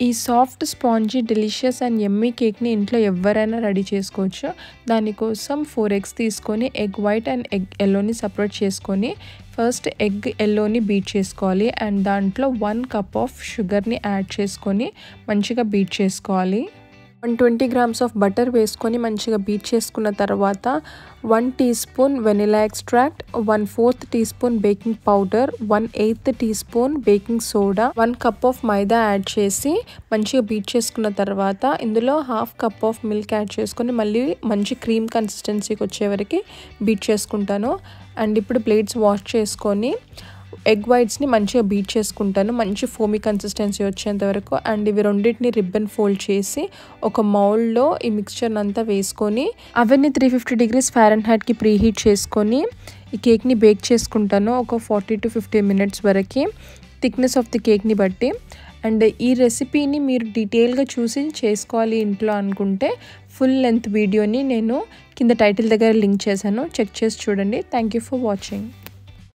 ఈ soft spongy delicious and yummy కేక్ని ఇంట్లో ఎవరైనా రెడీ చేసుకోవచ్చు. దానికోసం 4 ఎగ్స్ తీసుకొని ఎగ్ వైట్ అండ్ ఎగ్ ఎల్లోని సపరేట్ చేసుకొని ఫస్ట్ ఎగ్ ఎల్లోని బీట్ చేసుకోవాలి. అండ్ దాంట్లో 1 కప్ ఆఫ్ షుగర్ని యాడ్ చేసుకొని మంచిగా బీట్ చేసుకోవాలి. 120 grams ఆఫ్ బటర్ వేసుకొని మంచిగా బీట్ చేసుకున్న తర్వాత 1 teaspoon vanilla extract, 1/4 teaspoon baking powder, 1/8 teaspoon baking soda, 1 cup of maida add చేసి మంచిగా బీట్ చేసుకున్న తర్వాత ఇందులో 1/2 కప్ ఆఫ్ మిల్క్ యాడ్ చేసుకొని మళ్ళీ మంచి క్రీమ్ కన్సిస్టెన్సీకి వచ్చే వరకు బీట్ చేసుకుంటాను. అండ్ ఇప్పుడు ప్లేట్స్ వాష్ చేసుకొని ఎగ్ వైట్స్ని మంచిగా బీట్ చేసుకుంటాను, మంచి ఫోమీ కన్సిస్టెన్సీ వచ్చేంత వరకు. అండ్ ఇవి రెండింటిని రిబ్బన్ ఫోల్డ్ చేసి ఒక మౌల్డ్లో ఈ మిక్స్చర్ని అంతా వేసుకొని అవన్నీ 350 degrees Fahrenheitకి ప్రీహీట్ చేసుకొని ఈ కేక్ని బేక్ చేసుకుంటాను ఒక 40 to 50 minutes వరకు, థిక్నెస్ ఆఫ్ ది కేక్ని బట్టి. అండ్ ఈ రెసిపీని మీరు డీటెయిల్గా చూసి చేసుకోవాలి ఇంట్లో అనుకుంటే ఫుల్ లెంత్ వీడియోని నేను కింద టైటిల్ దగ్గర లింక్ చేశాను, చెక్ చేసి చూడండి. Thank you for watching.